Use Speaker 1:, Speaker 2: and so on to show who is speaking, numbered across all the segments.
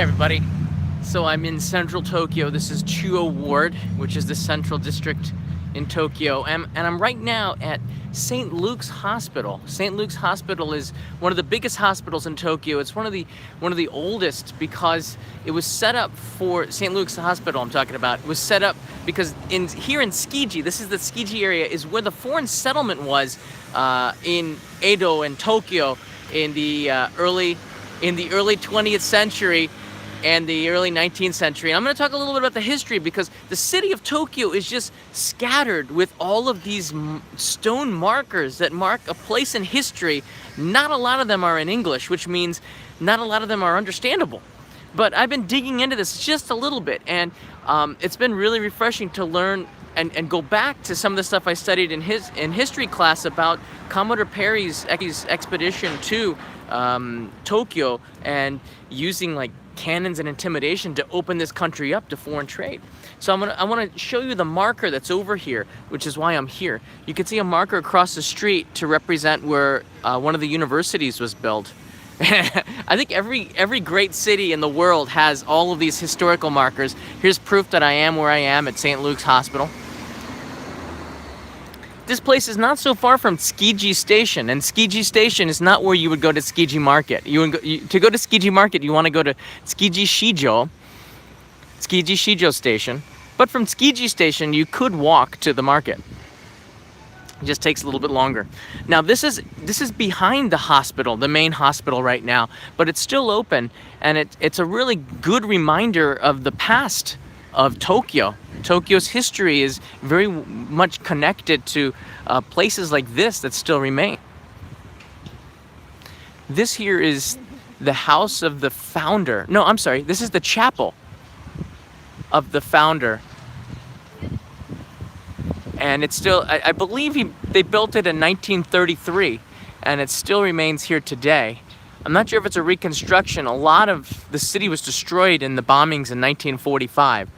Speaker 1: everybody. So I'm in central Tokyo. This is Chuo Ward, which is the central district in Tokyo. And I'm right now at St. Luke's Hospital. St. Luke's Hospital is one of the biggest hospitals in Tokyo. It's one of the oldest because it was set up for St. Luke's Hospital I'm talking about. It was set up because here in Tsukiji, this is the Tsukiji area, is where the foreign settlement was in Edo and Tokyo in the early 20th century and the early 19th century. And I'm going to talk a little bit about the history because the city of Tokyo is just scattered with all of these stone markers that mark a place in history. Not a lot of them are in English, which means not a lot of them are understandable. But I've been digging into this just a little bit, and it's been really refreshing to learn and go back to some of the stuff I studied in history class about Commodore Perry's expedition to Tokyo and using like cannons and intimidation to open this country up to foreign trade. So I want to show you the marker that's over here, which is why I'm here. You can see a marker across the street to represent where one of the universities was built. I think every great city in the world has all of these historical markers. Here's proof that I am where I am at St. Luke's Hospital. This place is not so far from Tsukiji Station, and Tsukiji Station is not where you would go to Tsukiji Market. To go to Tsukiji Market, you want to go to Tsukiji Shijo Station. But from Tsukiji Station, you could walk to the market. It just takes a little bit longer. Now this is behind the hospital, the main hospital right now, but it's still open, and it's a really good reminder of the past of Tokyo. Tokyo's history is very much connected to places like this that still remain. This here is the house of the founder. No, I'm sorry, this is the chapel of the founder. And it's still, I believe they built it in 1933, and it still remains here today. I'm not sure if it's a reconstruction. A lot of the city was destroyed in the bombings in 1945.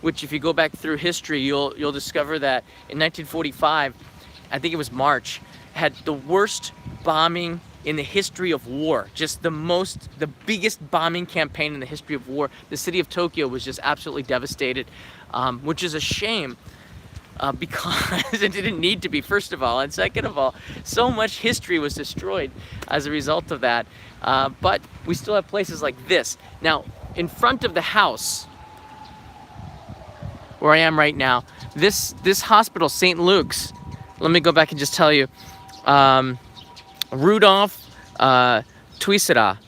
Speaker 1: Which, if you go back through history, you'll discover that in 1945, I think it was March, had the worst bombing in the history of war. Just the biggest bombing campaign in the history of war. The city of Tokyo was just absolutely devastated, which is a shame because it didn't need to be, first of all, and second of all, so much history was destroyed as a result of that. But we still have places like this. Now, in front of the house where I am right now, this hospital, St. Luke's, let me go back and just tell you, Rudolf Tuisler.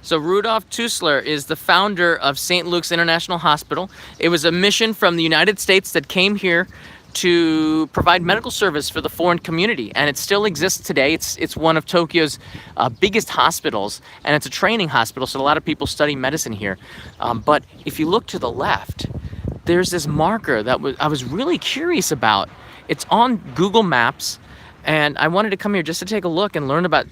Speaker 1: So Rudolf Tuisler is the founder of St. Luke's International Hospital. It was a mission from the United States that came here to provide medical service for the foreign community, and it still exists today. It's one of Tokyo's biggest hospitals, and it's a training hospital, so a lot of people study medicine here. But if you look to the left, there's this marker that I was really curious about. It's on Google Maps, and I wanted to come here just to take a look and learn about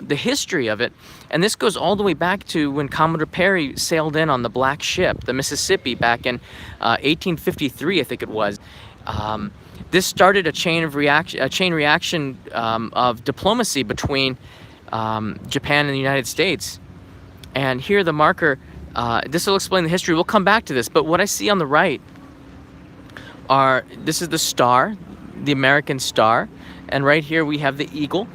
Speaker 1: the history of it. And this goes all the way back to when Commodore Perry sailed in on the Black Ship, the Mississippi, back in 1853, I think it was. This started a chain reaction of diplomacy between Japan and the United States. And here the marker, this will explain the history. We'll come back to this, but what I see on the right this is the star, the American star, and right here we have the eagle.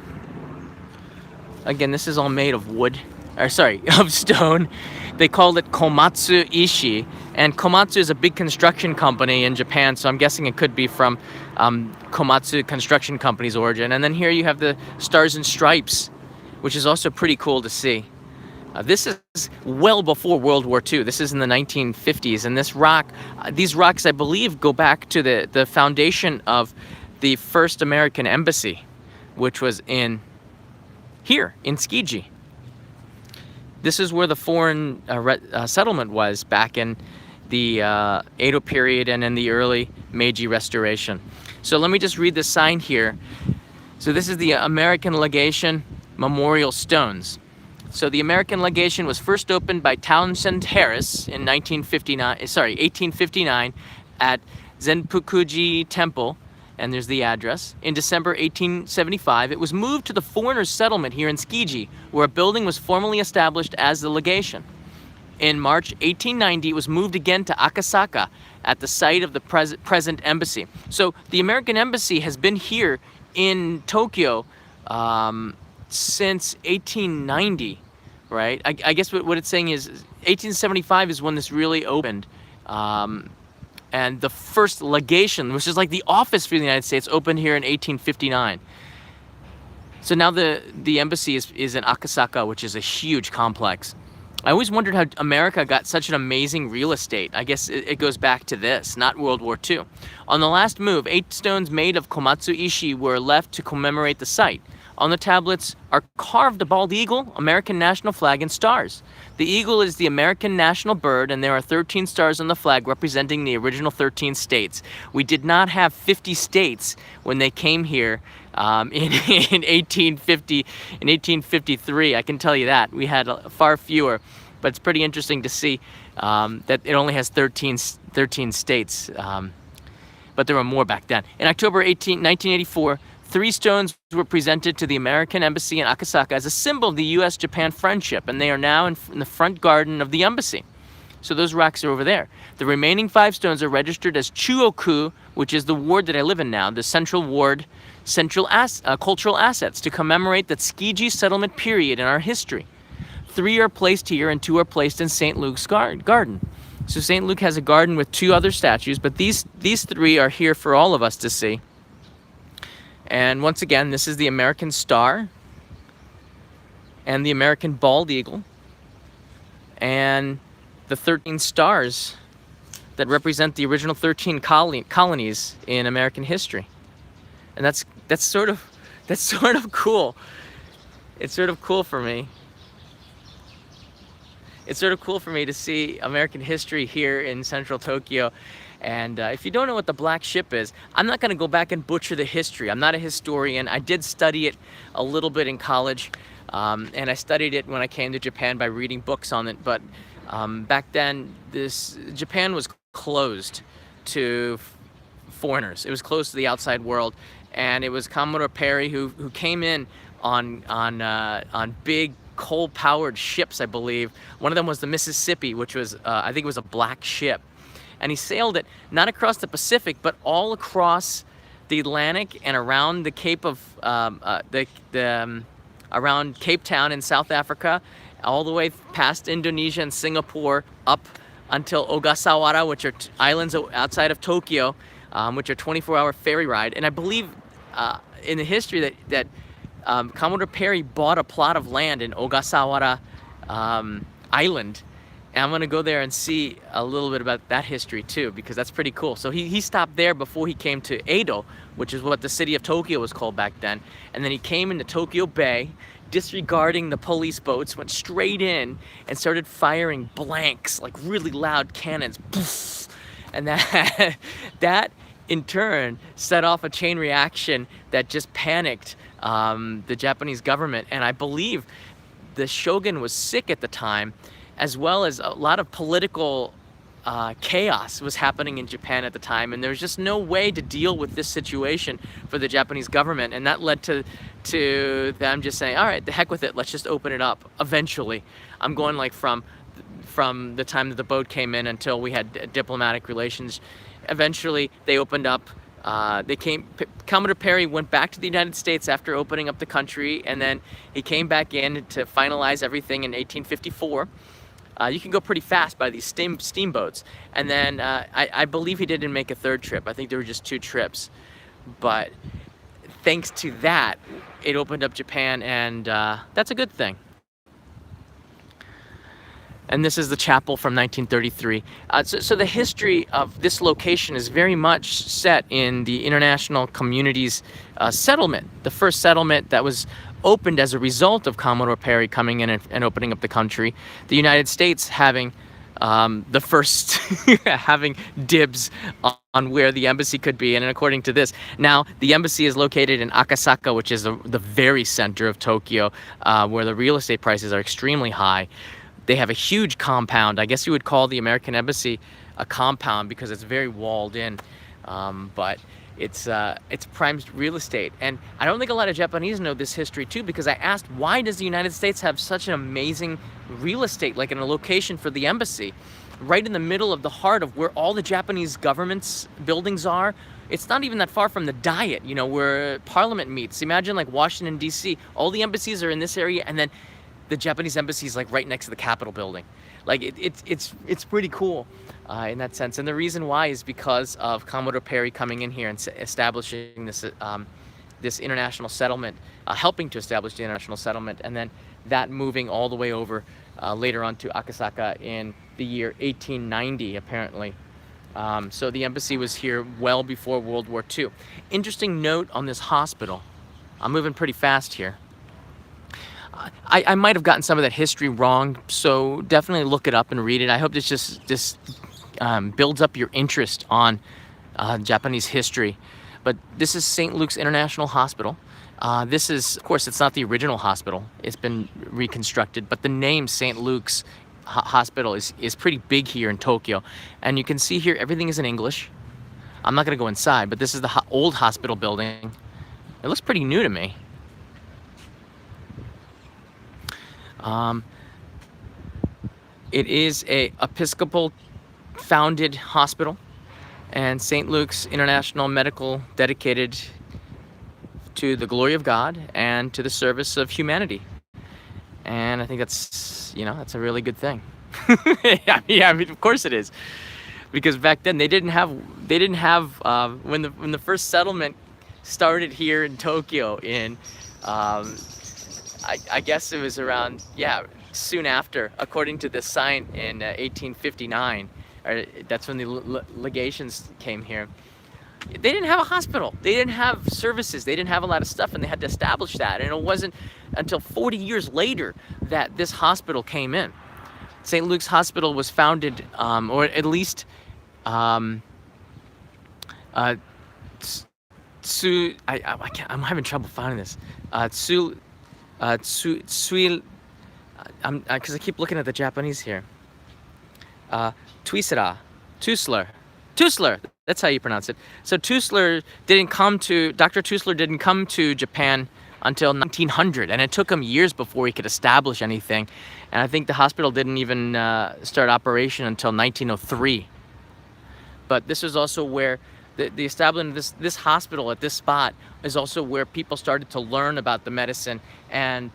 Speaker 1: Again, this is all made of wood, of stone. They called it Komatsu Ishi, and Komatsu is a big construction company in Japan, so I'm guessing it could be from Komatsu Construction Company's origin. And then here you have the Stars and Stripes, which is also pretty cool to see. This is well before World War II. This is in the 1950s, and these rocks, I believe, go back to the foundation of the first American embassy, which was here in Tsukiji. This is where the foreign settlement was back in the Edo period and in the early Meiji Restoration. So let me just read this sign here. So this is the American Legation Memorial Stones. So the American Legation was first opened by Townsend Harris in 1859 at Zenpukuji Temple and there's the address. In December 1875, it was moved to the foreigners' settlement here in Tsukiji, where a building was formally established as the Legation. In March 1890, it was moved again to Akasaka at the site of the present embassy. So the American embassy has been here in Tokyo since 1890, right? I guess what it's saying is 1875 is when this really opened. And the first legation, which is like the office for the United States, opened here in 1859. So now the embassy is in Akasaka, which is a huge complex. I always wondered how America got such an amazing real estate. I guess it goes back to this, not World War II. On the last move, 8 stones made of komatsu ishi were left to commemorate the site. On the tablets are carved a bald eagle, American national flag, and stars. The eagle is the American national bird, and there are 13 stars on the flag representing the original 13 states. We did not have 50 states when they came here in 1850, in 1853. I can tell you that. We had far fewer, but it's pretty interesting to see that it only has 13 states, but there were more back then. In October 1984, 3 stones were presented to the American embassy in Akasaka as a symbol of the U.S.-Japan friendship, and they are now in the front garden of the embassy. So those rocks are over there. The remaining 5 stones are registered as Chuoku, which is the ward that I live in now, the central ward, cultural assets to commemorate the Tsukiji settlement period in our history. 3 are placed here and 2 are placed in St. Luke's garden. So St. Luke has a garden with 2 other statues, but these 3 are here for all of us to see. And once again, this is the American star and the American bald eagle and the 13 stars that represent the original 13 colonies in American history. And that's sort of cool. It's sort of cool for me. It's sort of cool for me to see American history here in central Tokyo. And if you don't know what the Black Ship is, I'm not going to go back and butcher the history. I'm not a historian. I did study it a little bit in college, and I studied it when I came to Japan by reading books on it. But back then, Japan was closed to foreigners. It was closed to the outside world, and it was Commodore Perry who came in on big coal-powered ships, I believe. One of them was the Mississippi, which was I think it was a black ship. And he sailed it not across the Pacific, but all across the Atlantic and around the Cape of around Cape Town in South Africa, all the way past Indonesia and Singapore, up until Ogasawara, which are islands outside of Tokyo, which are 24-hour ferry ride. And I believe in the history that Commodore Perry bought a plot of land in Ogasawara Island. And I'm going to go there and see a little bit about that history too, because that's pretty cool. So he stopped there before he came to Edo, which is what the city of Tokyo was called back then. And then he came into Tokyo Bay, disregarding the police boats, went straight in and started firing blanks, like really loud cannons. And that in turn set off a chain reaction that just panicked the Japanese government. And I believe the shogun was sick at the time, as well as a lot of political chaos was happening in Japan at the time, and there was just no way to deal with this situation for the Japanese government, and that led to them just saying, all right, the heck with it, let's just open it up eventually. I'm going like from the time that the boat came in until we had diplomatic relations. Eventually they opened up. Commodore Perry went back to the United States after opening up the country, and then he came back in to finalize everything in 1854. You can go pretty fast by these steamboats. And then I believe he didn't make a 3rd trip. I think there were just 2 trips. But thanks to that, it opened up Japan, and that's a good thing. And this is the chapel from 1933. So the history of this location is very much set in the international community's settlement. The first settlement that was opened as a result of Commodore Perry coming in and opening up the country. The United States having the first, having dibs on where the embassy could be. And according to this, now the embassy is located in Akasaka, which is the very center of Tokyo, where the real estate prices are extremely high. They have a huge compound. I guess you would call the American embassy a compound because it's very walled in. But It's prime real estate. And I don't think a lot of Japanese know this history too, because I asked, why does the United States have such an amazing real estate, like in a location for the embassy, right in the middle of the heart of where all the Japanese government's buildings are? It's not even that far from the Diet, you know, where Parliament meets. Imagine like Washington, D.C. All the embassies are in this area, and then the Japanese embassy is like right next to the Capitol building. Like it's pretty cool in that sense. And the reason why is because of Commodore Perry coming in here and establishing this this international settlement, helping to establish the international settlement, and then that moving all the way over later on to Akasaka in the year 1890, apparently. So the embassy was here well before World War II. Interesting note on this hospital. I'm moving pretty fast here. I might have gotten some of that history wrong, so definitely look it up and read it. I hope this builds up your interest on Japanese history. But this is St. Luke's International Hospital. This is, of course, it's not the original hospital. It's been reconstructed, but the name St. Luke's Hospital is pretty big here in Tokyo. And you can see here, everything is in English. I'm not gonna go inside, but this is the old hospital building. It looks pretty new to me. It is a Episcopal founded hospital, and St. Luke's International Medical, dedicated to the glory of God and to the service of humanity. And I think that's, you know, that's a really good thing. Yeah, I mean, of course it is, because back then they didn't have when the first settlement started here in Tokyo in I guess it was around, yeah, soon after, according to this sign in 1859. That's when the legations came here. They didn't have a hospital. They didn't have services. They didn't have a lot of stuff, and they had to establish that. And it wasn't until 40 years later that this hospital came in. St. Luke's Hospital was founded, or at least, I'm having trouble finding this. Because I keep looking at the Japanese here. Tuisera, Tusler, that's how you pronounce it. So Dr. Tusler didn't come to Japan until 1900, and it took him years before he could establish anything. And I think the hospital didn't even start operation until 1903. But this is also where the establishment of this hospital at this spot is also where people started to learn about the medicine, and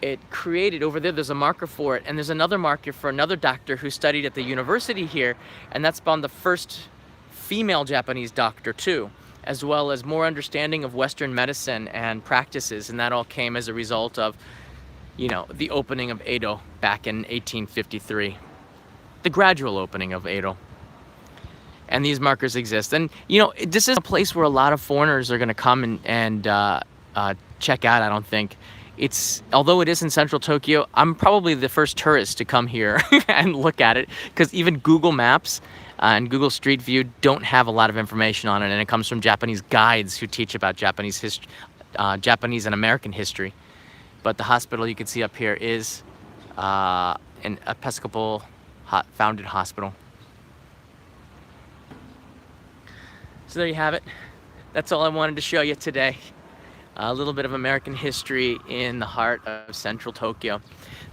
Speaker 1: it created, over there's a marker for it, and there's another marker for another doctor who studied at the university here, and that spawned the first female Japanese doctor too, as well as more understanding of Western medicine and practices, and that all came as a result of, you know, the opening of Edo back in 1853, the gradual opening of Edo. And these markers exist. And, you know, this is a place where a lot of foreigners are going to come and check out, I don't think. Although it is in central Tokyo, I'm probably the first tourist to come here and look at it, because even Google Maps and Google Street View don't have a lot of information on it, and it comes from Japanese guides who teach about Japanese history, Japanese and American history. But the hospital you can see up here is an Episcopal founded hospital. So there you have it. That's all I wanted to show you today. A little bit of American history in the heart of central Tokyo.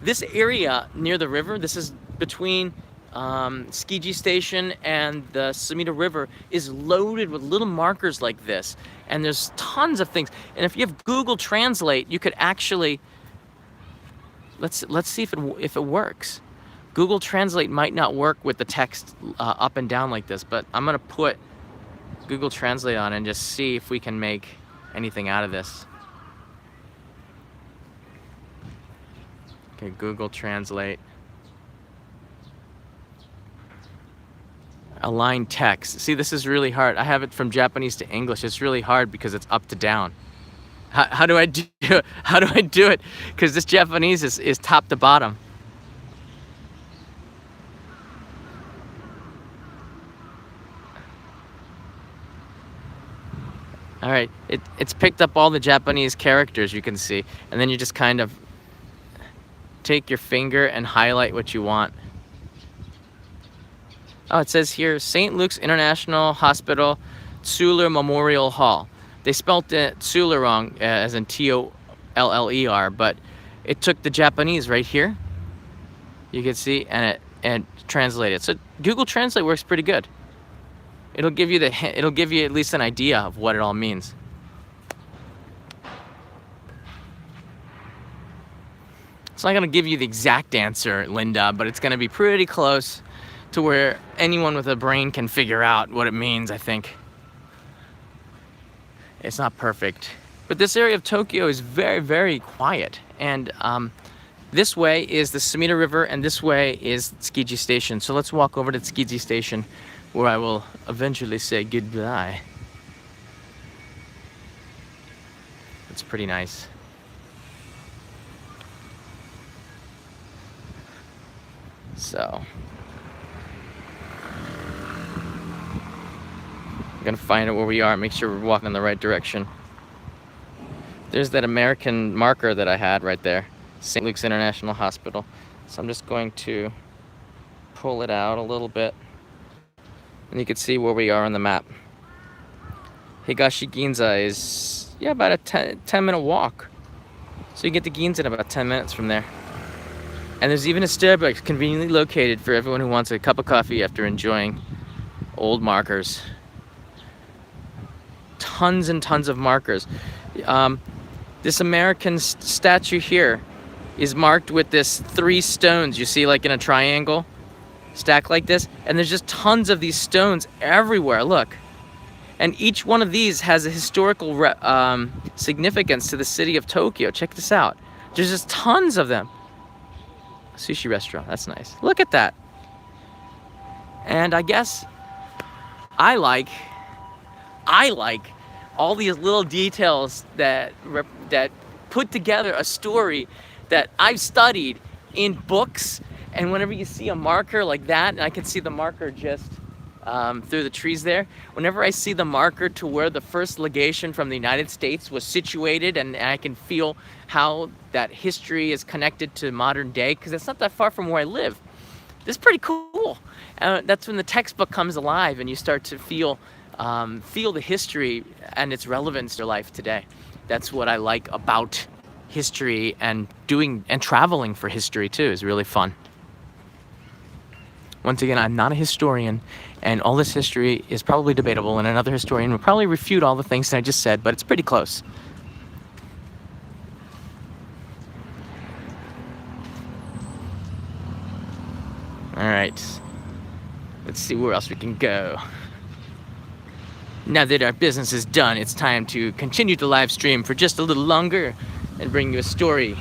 Speaker 1: This area near the river, this is between Tsukiji Station and the Sumida River, is loaded with little markers like this. And there's tons of things. And if you have Google Translate, you could actually, let's see if it works. Google Translate might not work with the text up and down like this, but I'm gonna put Google Translate on and just see if we can make anything out of this. Okay, Google Translate. Align text. See, this is really hard. I have it from Japanese to English. It's really hard because it's up to down. How do I do it? How do I do it? Because this Japanese is top to bottom. All right, it's picked up all the Japanese characters, you can see, and then you just kind of take your finger and highlight what you want. Oh, it says here, St. Luke's International Hospital, Tsuller Memorial Hall. They spelt it Tsuller wrong, as in T-O-L-L-E-R, but it took the Japanese right here. You can see, and it translated. So Google Translate works pretty good. It'll give you at least an idea of what it all means. It's not gonna give you the exact answer, Linda, but it's gonna be pretty close to where anyone with a brain can figure out what it means, I think. It's not perfect. But this area of Tokyo is very, very quiet. And this way is the Sumida River, and this way is Tsukiji Station. So let's walk over to Tsukiji Station, where I will eventually say goodbye. It's pretty nice. So I'm gonna find out where we are, make sure we're walking in the right direction. There's that American marker that I had right there, St. Luke's International Hospital. So I'm just going to pull it out a little bit, and you can see where we are on the map. Higashi Ginza is, yeah, about a 10-minute walk. So you get to Ginza in about 10 minutes from there. And there's even a Starbucks conveniently located for everyone who wants a cup of coffee after enjoying old markers. Tons and tons of markers. This American statue here is marked with this 3 stones, you see, like in a triangle, stacked like this. And there's just tons of these stones everywhere, look. And each one of these has a historical significance to the city of Tokyo. Check this out. There's just tons of them. Sushi restaurant, that's nice. Look at that. And I guess I like all these little details that put together a story that I've studied in books. And whenever you see a marker like that, and I can see the marker just through the trees there, whenever I see the marker to where the first legation from the United States was situated, and I can feel how that history is connected to modern day, because it's not that far from where I live. This is pretty cool. That's when the textbook comes alive and you start to feel the history and its relevance to life today. That's what I like about history, and doing and traveling for history too is really fun. Once again, I'm not a historian, and all this history is probably debatable, and another historian would probably refute all the things that I just said, but it's pretty close. All right, let's see where else we can go. Now that our business is done, it's time to continue to live stream for just a little longer and bring you a story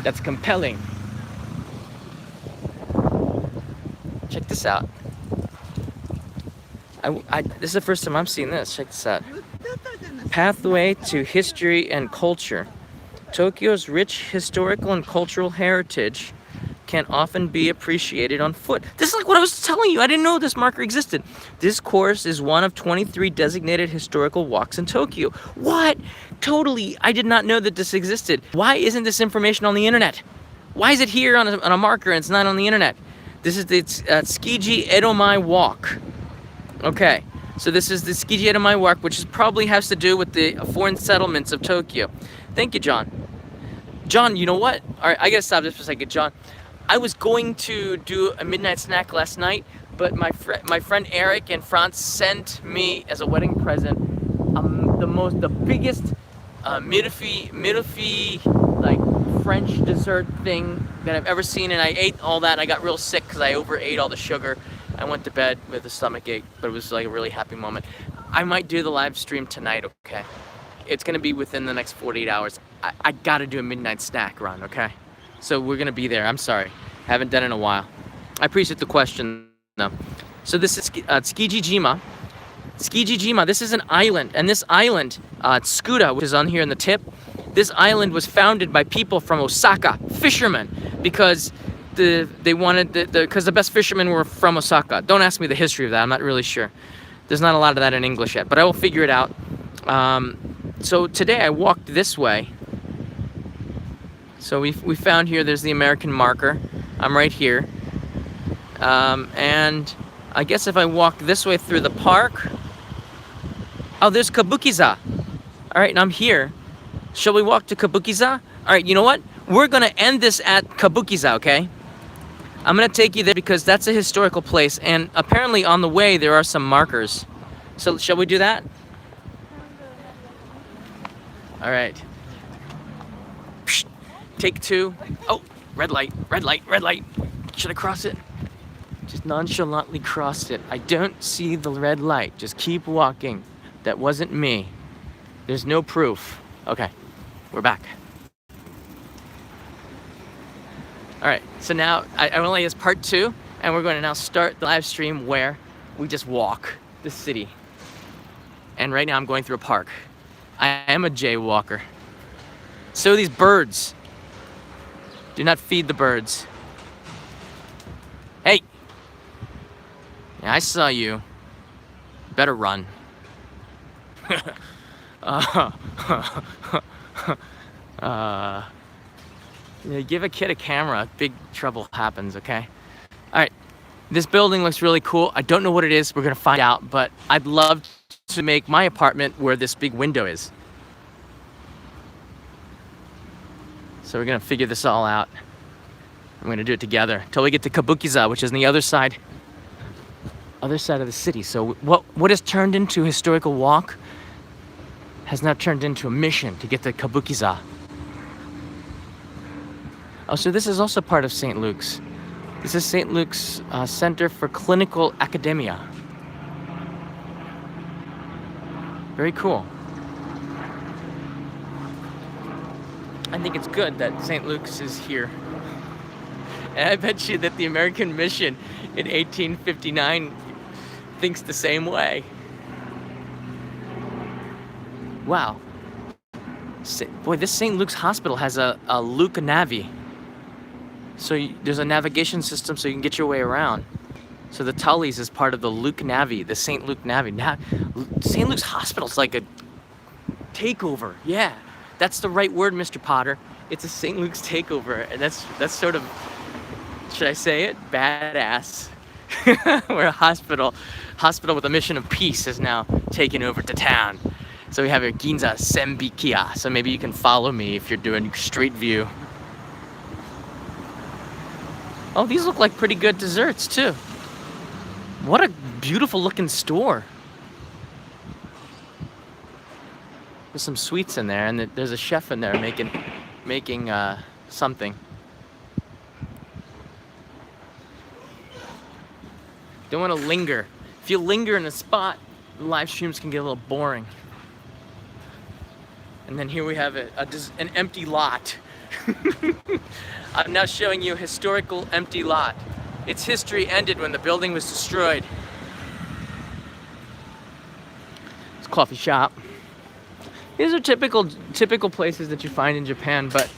Speaker 1: that's compelling. Check this out. This is the first time I'm seeing this. Check this out. Pathway to History and Culture. Tokyo's rich historical and cultural heritage can often be appreciated on foot. This is like what I was telling you. I didn't know this marker existed. This course is one of 23 designated historical walks in Tokyo. What? Totally, I did not know that this existed. Why isn't this information on the internet? Why is it here on a marker and it's not on the internet? This is the Tsukiji Edomai Walk. Okay, so this is the Tsukiji Edomai Walk, which probably has to do with the foreign settlements of Tokyo. Thank you, John. John, you know what? All right, I gotta stop this for a second, John. I was going to do a midnight snack last night, but my friend Eric and France sent me as a wedding present the biggest millefié like French dessert thing that I've ever seen, and I ate all that. And I got real sick because I overate all the sugar. I went to bed with a stomach ache, but it was like a really happy moment. I might do the live stream tonight, okay? It's gonna be within the next 48 hours. I gotta do a midnight snack run, okay? So we're gonna be there. I'm sorry, haven't done it in a while. I appreciate the question though. So this is Tsukiji-jima. Tsukiji-jima, this is an island, and this island, Tsukuda, which is on here in the tip, this island was founded by people from Osaka, fishermen, because because the best fishermen were from Osaka. Don't ask me the history of that, I'm not really sure. There's not a lot of that in English yet, but I will figure it out. So today I walked this way. So we found here, there's the American marker. I'm right here. And I guess if I walk this way through the park, Oh, there's Kabuki-za. All right, and I'm here. Shall we walk to Kabuki-za? All right, you know what? We're gonna end this at Kabuki-za, okay? I'm gonna take you there because that's a historical place, and apparently on the way there are some markers. So shall we do that? All right. Psst. Take two. Oh, red light, red light, red light. Should I cross it? Just nonchalantly crossed it. I don't see the red light. Just keep walking. That wasn't me. There's no proof. Okay, we're back. All right, so now I only has part 2, and we're going to now start the live stream where we just walk the city. And right now I'm going through a park. I am a jaywalker. So these birds. Do not feed the birds. Hey! Yeah, I saw you. Better run. Yeah, give a kid a camera, big trouble happens, okay? All right, this building looks really cool. I don't know what it is, we're gonna find out, but I'd love to make my apartment where this big window is. So we're gonna figure this all out. I'm gonna do it together until we get to Kabuki-za, which is on the other side of the city. So what has turned into a historical walk has now turned into a mission to get to Kabuki-za. Oh, so this is also part of St. Luke's. This is St. Luke's Center for Clinical Academia. Very cool. I think it's good that St. Luke's is here. And I bet you that the American mission in 1859 thinks the same way. Wow. Boy, this St. Luke's hospital has a Luke Navy. So there's a navigation system so you can get your way around. So the Tully's is part of the Luke Navy, the St. Luke Navy. Now, St. Luke's hospital's like a takeover. Yeah, that's the right word, Mr. Potter. It's a St. Luke's takeover, and that's sort of, should I say it? Badass. Where a hospital with a mission of peace is now taken over to town. So we have a Ginza Senbikia. So maybe you can follow me if you're doing street view. Oh, these look like pretty good desserts too. What a beautiful looking store. There's some sweets in there, and there's a chef in there making something. Don't want to linger. If you linger in a spot, the live streams can get a little boring. And then here we have an empty lot. I'm now showing you a historical empty lot. Its history ended when the building was destroyed. It's a coffee shop. These are typical places that you find in Japan, but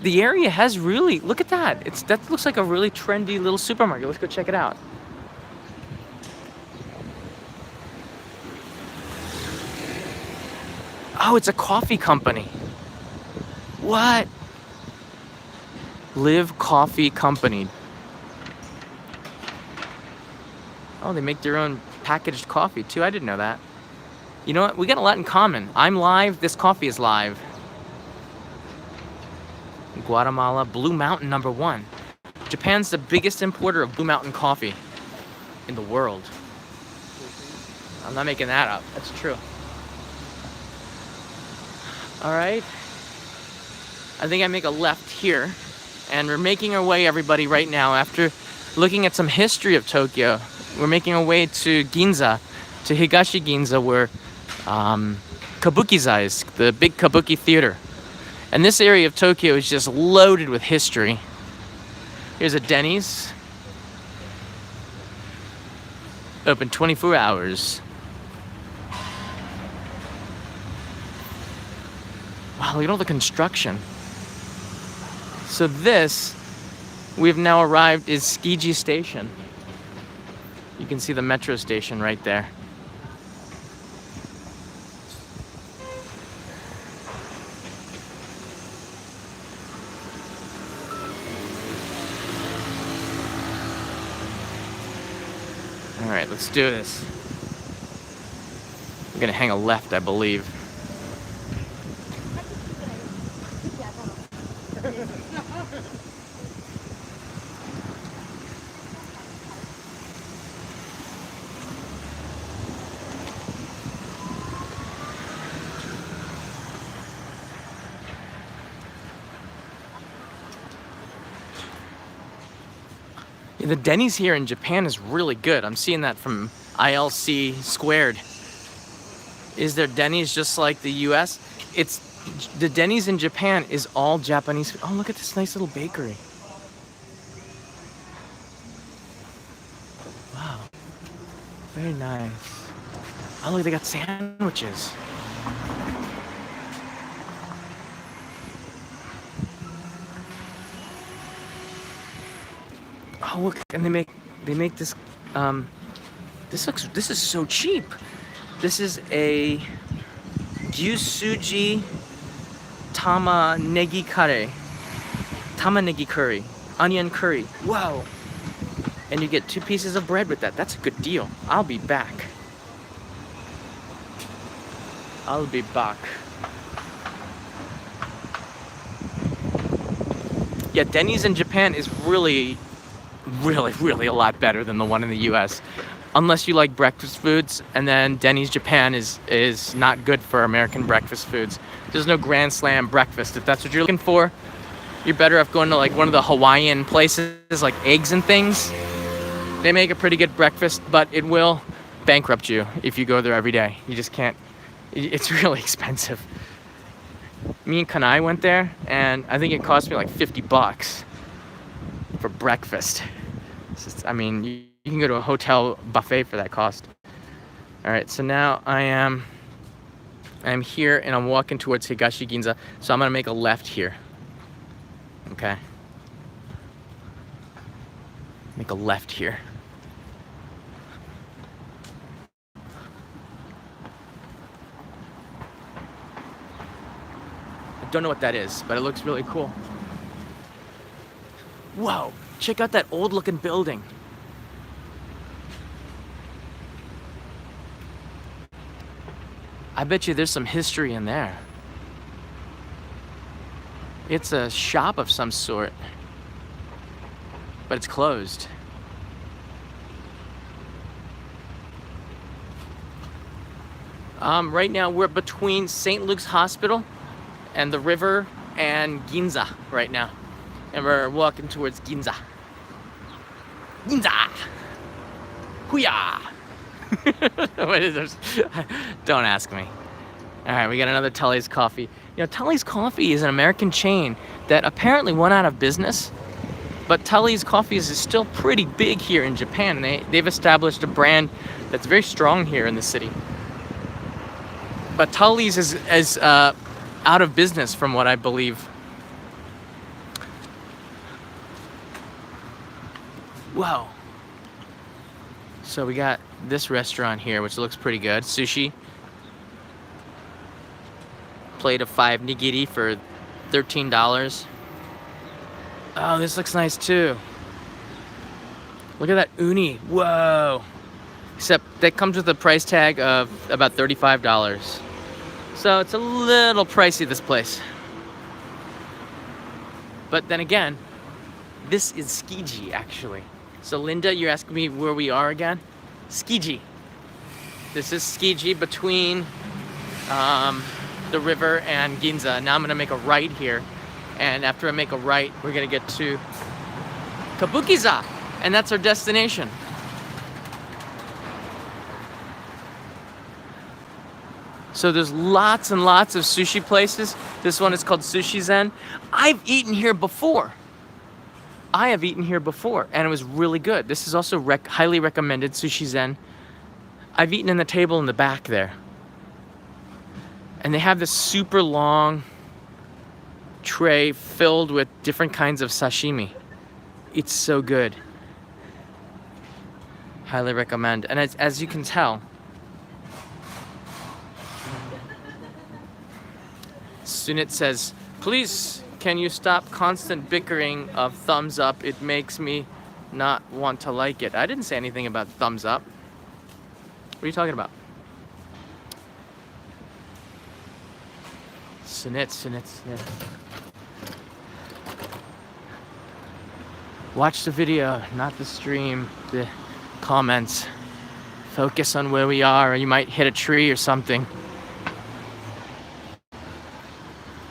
Speaker 1: the area has really, look at that. That looks like a really trendy little supermarket. Let's go check it out. Oh, it's a coffee company. What? Live Coffee Company. Oh, they make their own packaged coffee too. I didn't know that. You know what? We got a lot in common. I'm live. This coffee is live. Guatemala, Blue Mountain #1. Japan's the biggest importer of Blue Mountain coffee in the world. I'm not making that up. That's true. All right. I think I make a left here. And we're making our way, everybody, right now, after looking at some history of Tokyo. We're making our way to Ginza, to Higashi Ginza, where Kabuki-za is, the big Kabuki theater. And this area of Tokyo is just loaded with history. Here's a Denny's. Open 24 hours. Wow, look at all the construction. So this, we've now arrived, is Tsukiji Station. You can see the metro station right there. All right, let's do this. I'm gonna hang a left, I believe. The Denny's here in Japan is really good. I'm seeing that from ILC squared. Is there Denny's just like the US? It's the Denny's in Japan is all Japanese. Oh, look at this nice little bakery. Wow, very nice. Oh, look, they got sandwiches. Oh, look, and they make this. This is so cheap. This is a Tsukiji tamanegi curry, onion curry. Whoa! And you get 2 pieces of bread with that. That's a good deal. I'll be back. Yeah, Denny's in Japan is really a lot better than the one in the US. Unless you like breakfast foods, and then Denny's Japan is not good for American breakfast foods. There's no Grand Slam breakfast. If that's what you're looking for, you're better off going to like one of the Hawaiian places, like Eggs and Things. They make a pretty good breakfast, but it will bankrupt you if you go there every day. You just can't, it's really expensive. Me and Kanai went there, and I think it cost me like $50 for breakfast. It's just, I mean, you can go to a hotel buffet for that cost. All right, so now I'm here and I'm walking towards Higashi Ginza. So I'm gonna make a left here. Okay. Make a left here. I don't know what that is, but it looks really cool. Whoa, check out that old looking building. I bet you there's some history in there. It's a shop of some sort, but it's closed. Right now we're between St. Luke's Hospital and the river and Ginza right now. And we're walking towards Ginza. Ginza! Hoo-yah! What is this? Don't ask me. All right, we got another Tully's Coffee. You know, Tully's Coffee is an American chain that apparently went out of business, but Tully's Coffee is still pretty big here in Japan. They've established a brand that's very strong here in the city. But Tully's is out of business from what I believe. Whoa. So we got this restaurant here, which looks pretty good. Sushi. Plate of 5 nigiri for $13. Oh, this looks nice too. Look at that uni. Whoa. Except that comes with a price tag of about $35. So it's a little pricey, this place. But then again, this is Tsukiji, actually. So Linda, you're asking me where we are again? Tsukiji. This is Tsukiji between the river and Ginza. Now I'm gonna make a right here. And after I make a right, we're gonna get to Kabuki-za. And that's our destination. So there's lots and lots of sushi places. This one is called Sushi Zen. I've eaten here before. I have eaten here before, and it was really good. This is also highly recommended, Sushi Zen. I've eaten in the table in the back there. And they have this super long tray filled with different kinds of sashimi. It's so good. Highly recommend. And as you can tell, soon it says, please, can you stop constant bickering of thumbs up? It makes me not want to like it. I didn't say anything about thumbs up. What are you talking about? Watch the video, not the stream, the comments. Focus on where we are, or you might hit a tree or something.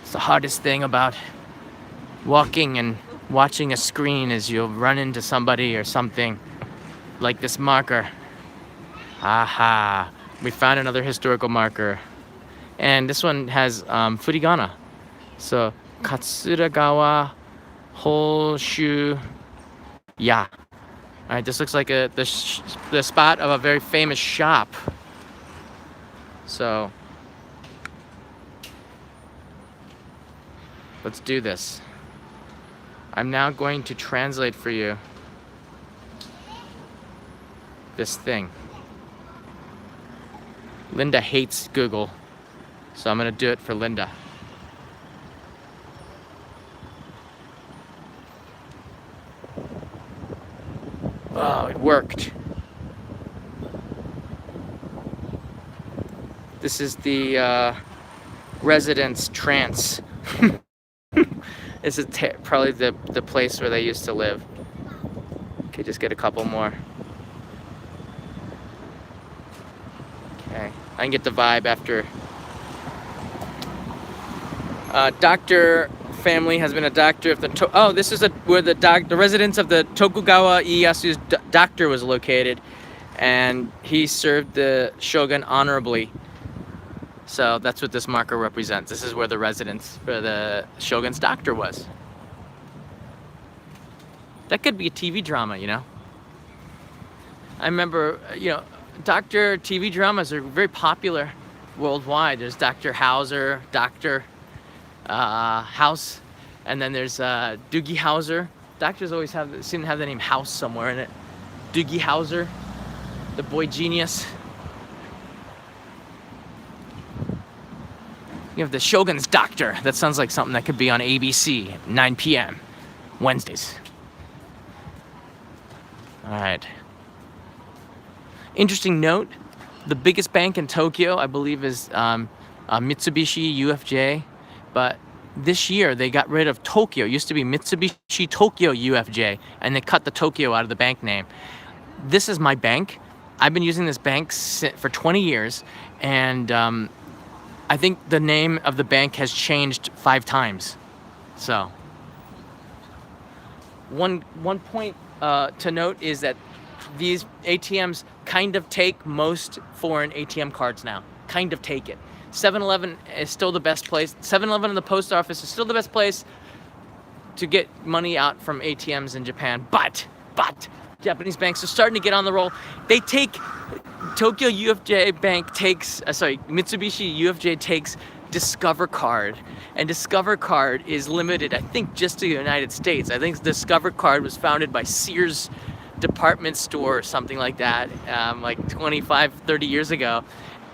Speaker 1: It's the hardest thing about walking and watching a screen is you'll run into somebody or something, like this marker. Aha, we found another historical marker. And this one has furigana. So, Katsuragawa Hoshu Ya. Alright, this looks like the spot of a very famous shop. So, let's do this. I'm now going to translate for you this thing. Linda hates Google, so I'm going to do it for Linda. Oh, it worked. This is the residence trance. This is probably the place where they used to live. Okay, just get a couple more. Okay, I can get the vibe after. Doctor family has been a doctor of the this is where the residence of the Tokugawa Ieyasu's doctor was located, and he served the shogun honorably. So that's what this marker represents. This is where the residence for the shogun's doctor was. That could be a TV drama, you know. I remember, doctor TV dramas are very popular worldwide. There's Dr. Hauser, Dr. House, and then there's Doogie Howser. Doctors always seem to have the name House somewhere in it. Doogie Howser, the boy genius. You have the Shogun's Doctor. That sounds like something that could be on ABC at 9 p.m. Wednesdays. All right. Interesting note, the biggest bank in Tokyo, I believe, is Mitsubishi UFJ. But this year, they got rid of Tokyo. It used to be Mitsubishi Tokyo UFJ, and they cut the Tokyo out of the bank name. This is my bank. I've been using this bank for 20 years, and I think the name of the bank has changed 5 times. So, one point to note is that these ATMs kind of take most foreign ATM cards now. Kind of take it. 7-Eleven is still the best place. 7-Eleven and the post office is still the best place to get money out from ATMs in Japan. But Japanese banks are starting to get on the roll. They take Tokyo UFJ Bank takes, Mitsubishi UFJ takes Discover Card. And Discover Card is limited, I think, just to the United States. I think Discover Card was founded by Sears department store or something like that, like 25, 30 years ago.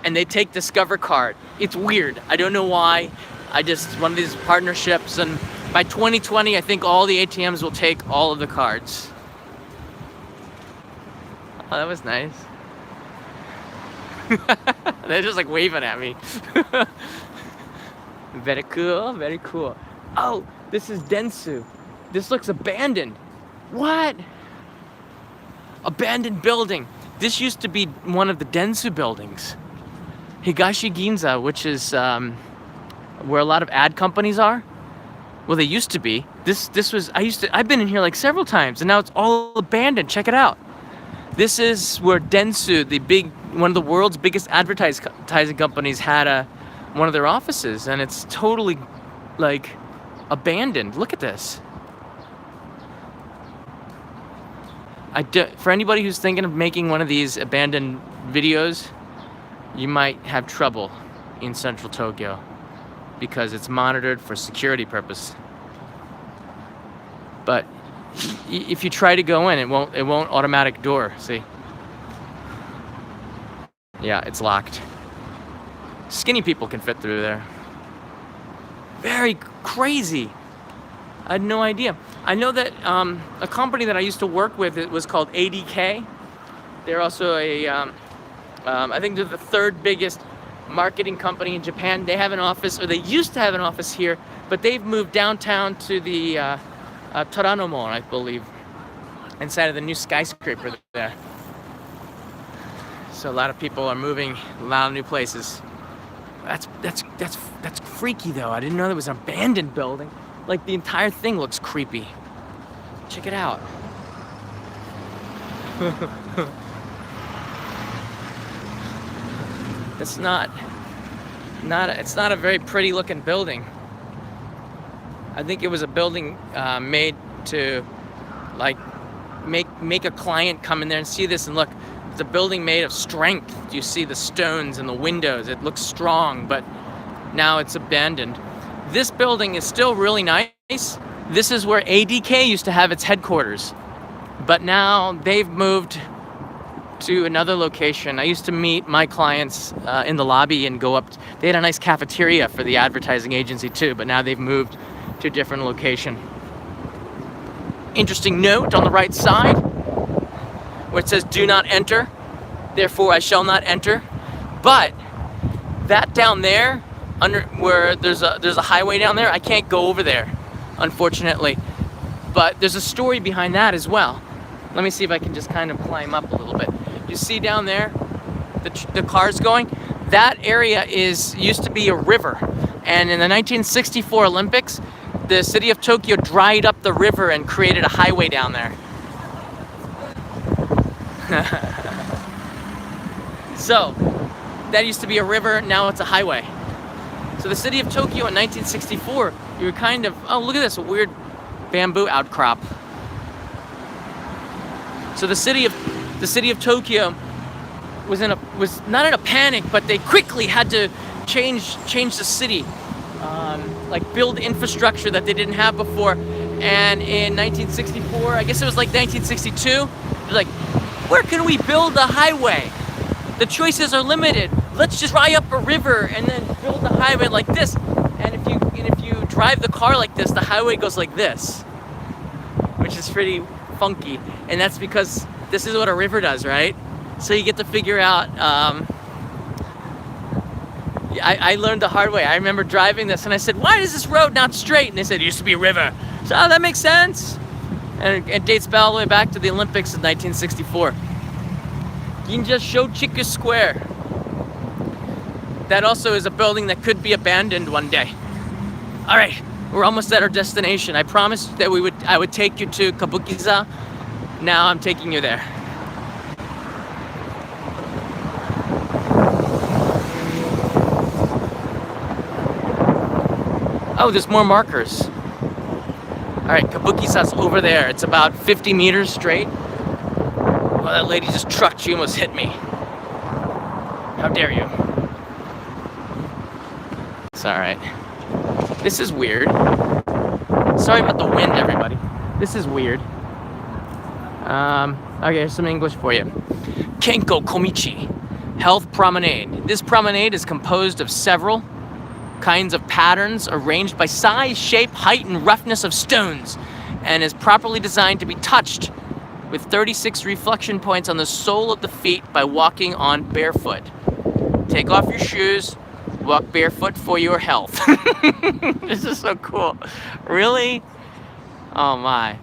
Speaker 1: And they take Discover Card. It's weird. I don't know why. One of these partnerships. And by 2020, I think all the ATMs will take all of the cards. Oh, that was nice. They're just like waving at me. Very cool, very cool. Oh, this is Densu. This looks abandoned. What? Abandoned building. This used to be one of the Densu buildings. Higashi Ginza, which is where a lot of ad companies are. Well, they used to be. I've been in here like several times, and now it's all abandoned. Check it out. This is where Densu, one of the world's biggest advertising companies, had one of their offices, and it's totally like abandoned. Look at this. For anybody who's thinking of making one of these abandoned videos, you might have trouble in central Tokyo because it's monitored for security purpose. But if you try to go in, it won't automatic door. See? Yeah, it's locked. Skinny people can fit through there. Very crazy. I had no idea. I know that a company that I used to work with, it was called ADK. They're also I think they're the third biggest marketing company in Japan. They have an office, or they used to have an office here, but they've moved downtown to the Toranomon, I believe, inside of the new skyscraper there. So a lot of people are moving, a lot of new places. That's freaky though. I didn't know there was an abandoned building. Like the entire thing looks creepy. Check it out. It's not a very pretty looking building. I think it was a building made to like make a client come in there and see this and look. It's a building made of strength. You see the stones and the windows. It looks strong, but now it's abandoned. This building is still really nice. This is where ADK used to have its headquarters, but now they've moved to another location. I used to meet my clients in the lobby and go up. They had a nice cafeteria for the advertising agency too, but now they've moved to a different location. Interesting note on the right side where it says do not enter, therefore I shall not enter. But that down there, under where there's a highway down there, I can't go over there, unfortunately. But there's a story behind that as well. Let me see if I can just kind of climb up a little bit. You see down there, the cars going? That area used to be a river. And in the 1964 Olympics, the city of Tokyo dried up the river and created a highway down there. So, that used to be a river, now it's a highway. So the city of Tokyo in 1964, you were kind of, oh look at this, a weird bamboo outcrop. So the city of Tokyo was not in a panic, but they quickly had to change the city, like build infrastructure that they didn't have before. And in 1964, I guess it was like 1962, they're like, where can we build a highway? The choices are limited. Let's just dry up a river and then build a highway like this. And if you drive the car like this, the highway goes like this, which is pretty funky. And that's because this is what a river does, right? So you get to figure out. I learned the hard way. I remember driving this and I said, why is this road not straight? And they said, it used to be a river. So that makes sense. And it dates back all the way back to the Olympics in 1964. Ginza Shochiku Square. That also is a building that could be abandoned one day. All right, we're almost at our destination. I promised that I would take you to Kabuki-za. Now I'm taking you there. Oh, there's more markers. All right, Kabuki-za's over there. It's about 50 meters straight. Well, that lady just trucked. She almost hit me. How dare you? It's all right. This is weird. Sorry about the wind, everybody. This is weird. Okay, here's some English for you. Kenko Komichi, Health Promenade. This promenade is composed of several kinds of patterns arranged by size, shape, height, and roughness of stones, and is properly designed to be touched with 36 reflection points on the sole of the feet by walking on barefoot. Take off your shoes, walk barefoot for your health. This is so cool. Really? Oh my.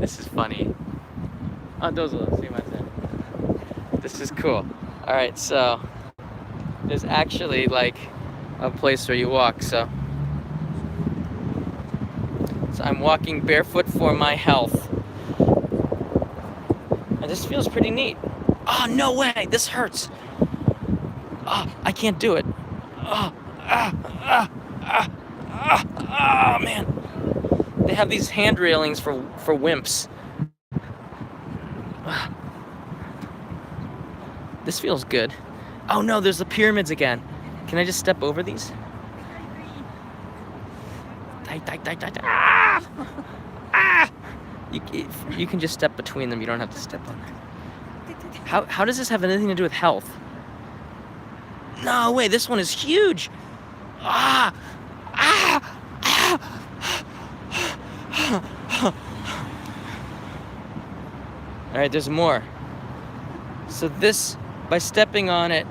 Speaker 1: This is funny. This is cool. Alright, so there's actually like a place where you walk, so I'm walking barefoot for my health. And this feels pretty neat. Oh, no way, this hurts. Oh, I can't do it. Oh, man. They have these hand railings for wimps. This feels good. Oh no, there's the pyramids again. Can I just step over these? You can just step between them. You don't have to step on them. How does this have anything to do with health? No way, this one is huge. All right, there's more. So this by stepping on it.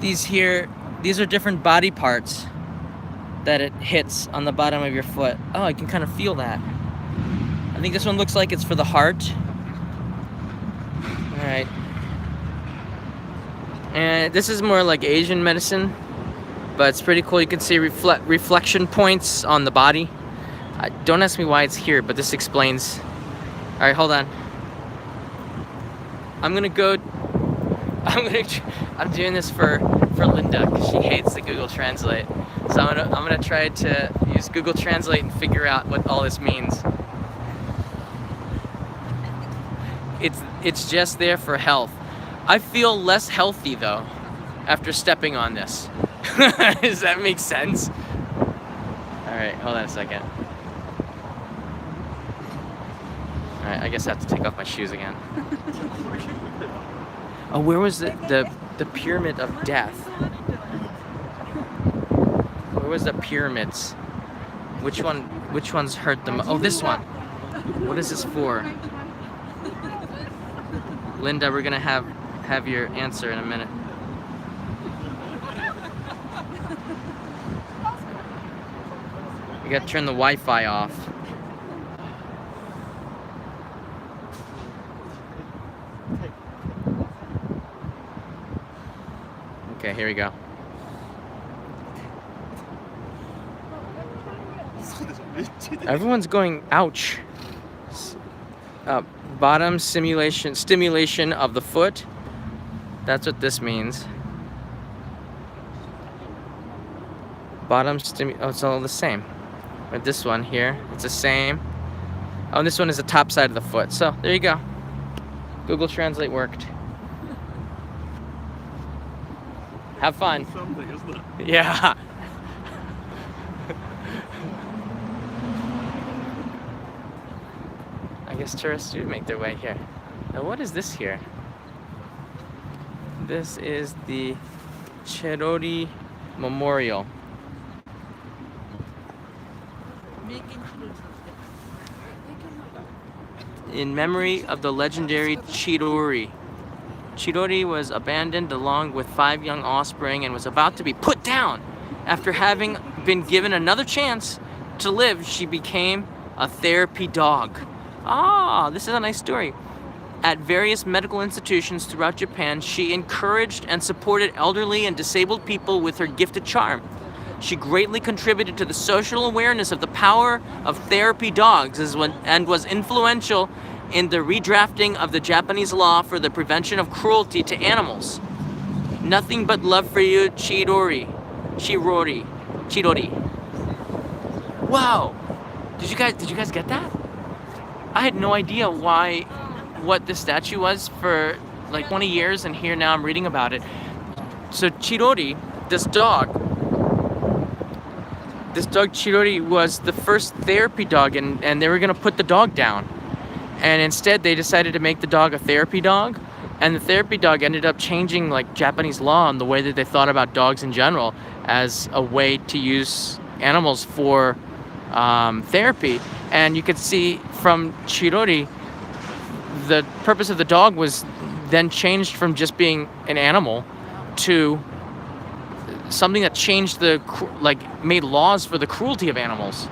Speaker 1: These are different body parts that it hits on the bottom of your foot. Oh, I can kind of feel that. I think this one looks like it's for the heart. All right. And this is more like Asian medicine, but it's pretty cool. You can see reflection points on the body. Don't ask me why it's here, but this explains. All right, hold on. I'm doing this for Linda because she hates the Google Translate. So I'm gonna try to use Google Translate and figure out what all this means. It's just there for health. I feel less healthy though after stepping on this. Does that make sense? All right, hold on a second. All right, I guess I have to take off my shoes again. Oh, where was the pyramid of death? Where was the pyramids? Which ones hurt them? Oh, this one. What is this for? Linda, we're gonna have your answer in a minute. You gotta turn the Wi-Fi off. Okay, here we go. Everyone's going, ouch. Bottom stimulation of the foot. That's what this means. Bottom oh, it's all the same. But this one here, it's the same. Oh, and this one is the top side of the foot. So there you go. Google Translate worked. Have fun.
Speaker 2: Something, isn't it?
Speaker 1: Yeah. I guess tourists do make their way here. Now, what is this here? This is the Chirori Memorial. In memory of the legendary Chirori. Chirori was abandoned along with 5 young offspring and was about to be put down. After having been given another chance to live, she became a therapy dog. Ah, this is a nice story. At various medical institutions throughout Japan, she encouraged and supported elderly and disabled people with her gifted charm. She greatly contributed to the social awareness of the power of therapy dogs and was influential in the redrafting of the Japanese law for the prevention of cruelty to animals. Nothing but love for you, Chirori. Wow! Did you guys get that? I had no idea what this statue was for like 20 years, and here now I'm reading about it. So Chirori, this dog Chirori was the first therapy dog, and they were gonna put the dog down. And instead they decided to make the dog a therapy dog, and the therapy dog ended up changing like Japanese law and the way that they thought about dogs in general as a way to use animals for therapy. And you could see from Chirori, the purpose of the dog was then changed from just being an animal to something that changed made laws for the cruelty of animals.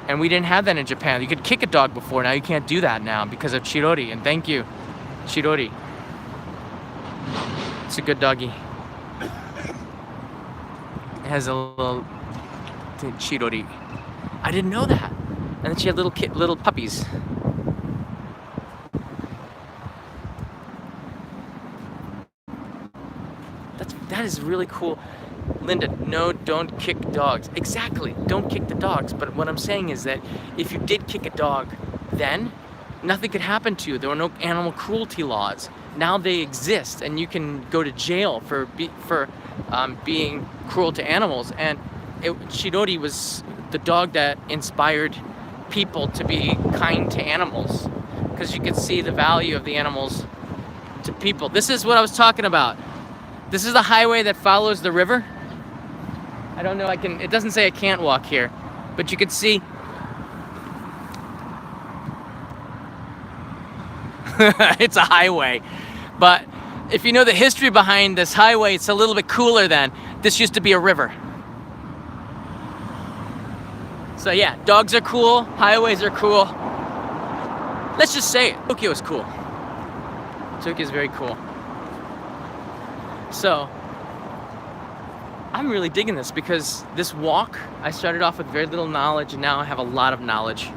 Speaker 1: And we didn't have that in Japan. You could kick a dog before, now you can't do that now because of Chirori. And thank you, Chirori. It's a good doggy. It has a little Chirori. I didn't know that. And then she had little puppies. That is really cool. Linda, no, don't kick dogs. Exactly, don't kick the dogs. But what I'm saying is that if you did kick a dog, then nothing could happen to you. There were no animal cruelty laws. Now they exist, and you can go to jail for being cruel to animals. And Chirori was the dog that inspired people to be kind to animals, because you could see the value of the animals to people. This is what I was talking about. This is the highway that follows the river. I don't know, it doesn't say I can't walk here, but you can see It's a highway. But if you know the history behind this highway, it's a little bit cooler than this used to be a river. So yeah, dogs are cool, highways are cool. Let's just say it, Tokyo is cool. Tokyo is very cool. So, I'm really digging this because this walk, I started off with very little knowledge and now I have a lot of knowledge.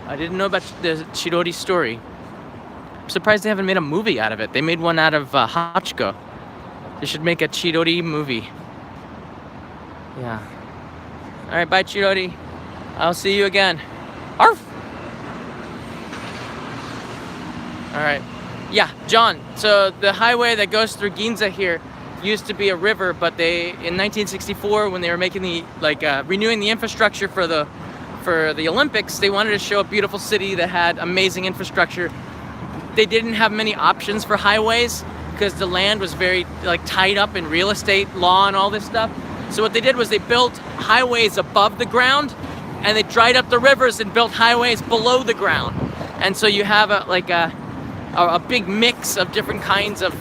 Speaker 1: I didn't know about the Chidori story. I'm surprised they haven't made a movie out of it. They made one out of Hachiko. They should make a Chidori movie. Yeah. Alright, bye Chidori. I'll see you again. Arf! Alright. Yeah, John. So the highway that goes through Ginza here used to be a river, but they, in 1964, when they were making the, renewing the infrastructure for the Olympics, they wanted to show a beautiful city that had amazing infrastructure. They didn't have many options for highways because the land was very tied up in real estate law and all this stuff. So what they did was they built highways above the ground and they dried up the rivers and built highways below the ground. And so you have a big mix of different kinds of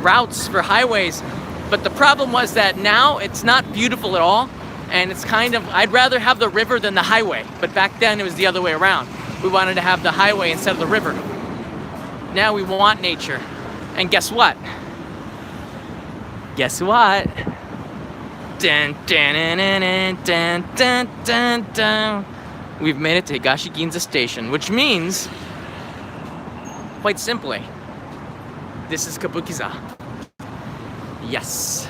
Speaker 1: routes for highways. But the problem was that now it's not beautiful at all. And it's kind of, I'd rather have the river than the highway. But back then it was the other way around. We wanted to have the highway instead of the river. Now we want nature. And guess what? Guess what? Dun, dun, dun, dun, dun, dun, dun, dun. We've made it to Higashi Ginza Station, which means, quite simply, this is Kabuki-za. Yes.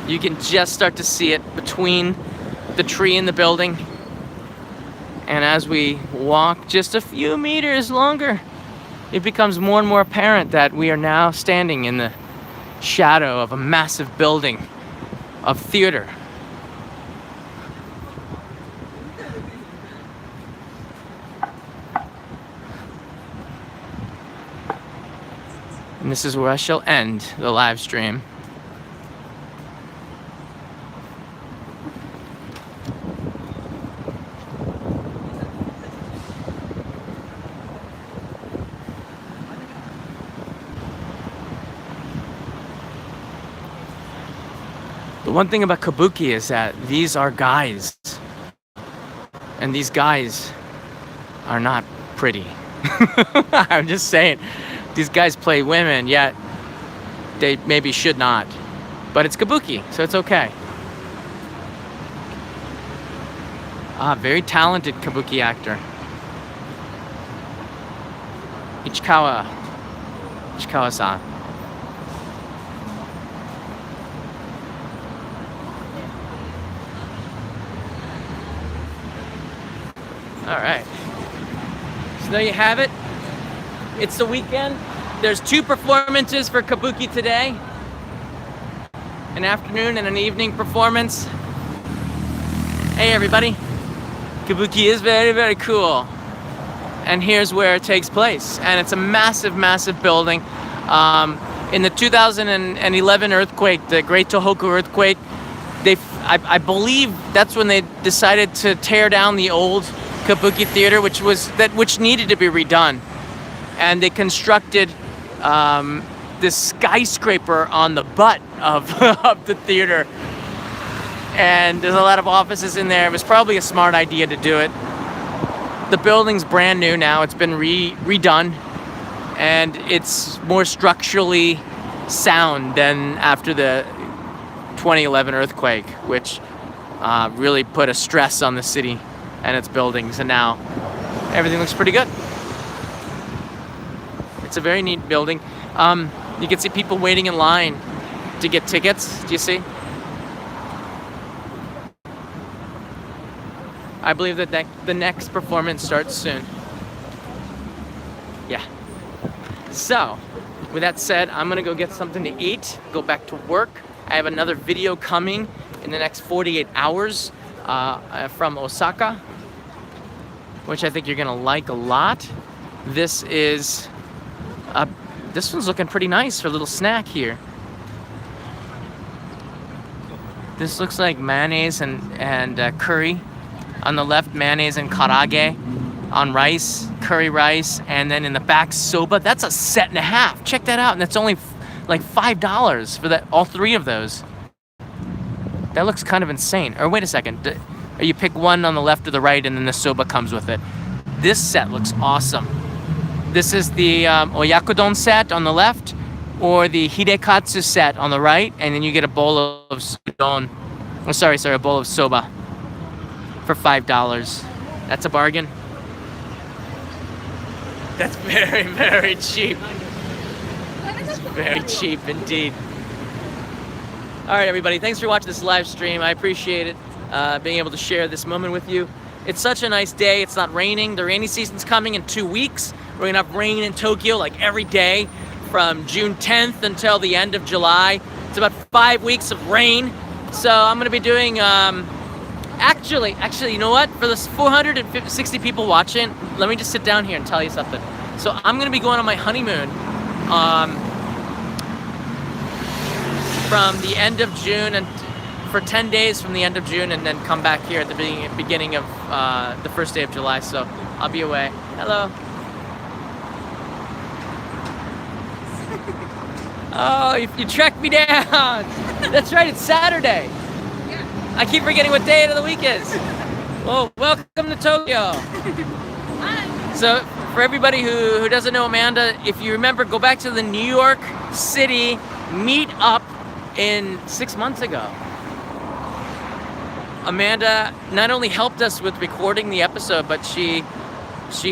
Speaker 1: You can just start to see it between the tree and the building. And as we walk just a few meters longer, it becomes more and more apparent that we are now standing in the shadow of a massive building of theater. And this is where I shall end the live stream. The one thing about Kabuki is that these are guys. And these guys are not pretty. I'm just saying. These guys play women, yet they maybe should not. But it's Kabuki, so it's okay. Very talented Kabuki actor. Ichikawa-san. All right. So there you have it. It's the weekend. There's 2 performances for Kabuki today. An afternoon and an evening performance. Hey everybody. Kabuki is very, very cool. And here's where it takes place. And it's a massive, massive building. In the 2011 earthquake, the Great Tohoku earthquake, I believe that's when they decided to tear down the old Kabuki theater, which needed to be redone. And they constructed this skyscraper on the butt of, of the theater. And there's a lot of offices in there. It was probably a smart idea to do it. The building's brand new now. It's been redone. And it's more structurally sound than after the 2011 earthquake, which really put a stress on the city and its buildings. And now everything looks pretty good. It's a very neat building. You can see people waiting in line to get tickets. Do you see? I believe that the next performance starts soon. Yeah. So, with that said, I'm gonna go get something to eat, go back to work. I have another video coming in the next 48 hours from Osaka, which I think you're gonna like a lot. This one's looking pretty nice for a little snack here. This looks like mayonnaise and curry. On the left, mayonnaise and karage. on rice, curry rice, and then in the back soba. That's a set and a half. Check that out, and that's only like $5 for that, all 3 of those. That looks kind of insane. Or wait a second, or you pick one on the left or the right, and then the soba comes with it. This set looks awesome. This is the oyakodon set on the left, or the hidekatsu set on the right, and then you get a bowl of udon. Oh, sorry, a bowl of soba for $5. That's a bargain. That's very, very cheap. Very cheap indeed. All right, everybody, thanks for watching this live stream. I appreciate it, being able to share this moment with you. It's such a nice day. It's not raining. The rainy season's coming in 2 weeks. We're gonna have rain in Tokyo like every day from June 10th until the end of July. It's about 5 weeks of rain. So I'm gonna be doing, actually, you know what? For the 460 people watching, let me just sit down here and tell you something. So I'm gonna be going on my honeymoon from the end of June, and for 10 days from the end of June, and then come back here at the beginning of the first day of July. So I'll be away. Hello. Oh, you tracked me down. That's right, it's Saturday. I keep forgetting what day of the week is. Well, welcome to Tokyo. So for everybody who doesn't know Amanda, if you remember, go back to the New York City meet-up in 6 months ago. Amanda not only helped us with recording the episode, but she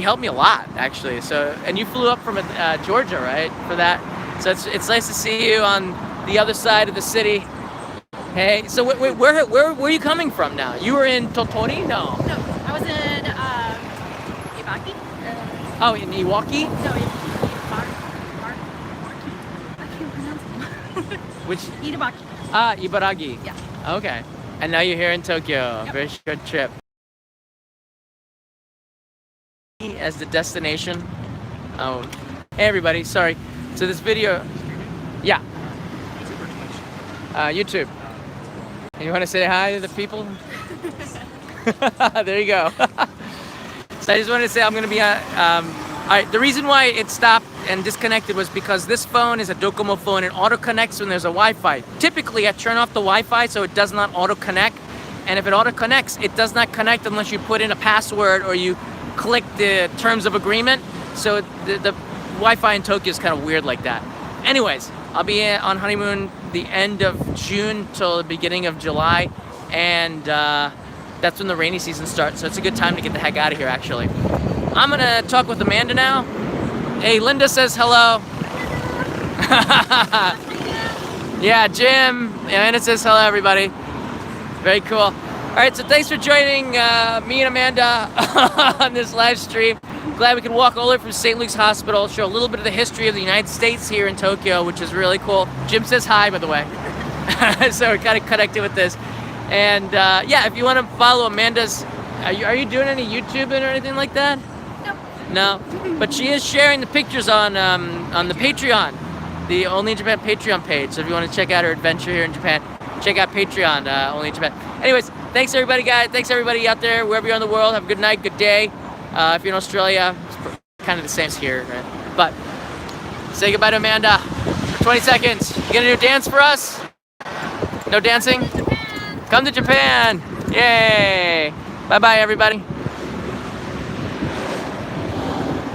Speaker 1: helped me a lot, actually. So, and you flew up from Georgia, right, for that? So it's nice to see you on the other side of the city. Hey, so where are you coming from now? You were in Totori? No.
Speaker 2: No, I was in Iwaki.
Speaker 1: Oh, in Iwaki?
Speaker 2: No, Ibaraki. I can't pronounce it.
Speaker 1: Which?
Speaker 2: Ibaraki.
Speaker 1: Ah, Ibaraki.
Speaker 2: Yeah.
Speaker 1: Okay. And now you're here in Tokyo.
Speaker 2: Yep.
Speaker 1: Very short trip. As the destination. Oh, hey everybody, sorry. So this video, yeah. YouTube. You want to say hi to the people? There you go. So I just wanted to say I'm going to be all right, the reason why it stopped and disconnected was because this phone is a Docomo phone. It auto connects when there's a Wi-Fi. Typically I turn off the Wi-Fi so it does not auto connect, and if it auto connects, it does not connect unless you put in a password or you click the terms of agreement. So the Wi-Fi in Tokyo is kind of weird like that. Anyways, I'll be on honeymoon the end of June till the beginning of July, and that's when the rainy season starts, so it's a good time to get the heck out of here, actually. I'm gonna talk with Amanda now. Hey, Linda says hello. Yeah, Jim. Amanda says hello, everybody. Very cool. All right, so thanks for joining me and Amanda on this live stream. Glad we could walk all the way from St. Luke's Hospital, show a little bit of the history of the United States here in Tokyo, which is really cool. Jim says hi, by the way. So we're kind of connected with this. And yeah, if you want to follow Amanda's, are you doing any YouTubing or anything like that? No. But she is sharing the pictures on the Patreon, the Only in Japan Patreon page. So if you want to check out her adventure here in Japan, check out Patreon, Only in Japan. Anyways, thanks everybody, guys. Thanks everybody out there, wherever you're in the world. Have a good night, good day. If you're in Australia, it's kind of the same as here, right? But say goodbye to Amanda for 20 seconds. You gonna do a dance for us? No dancing? Come to Japan! Yay! Bye-bye, everybody.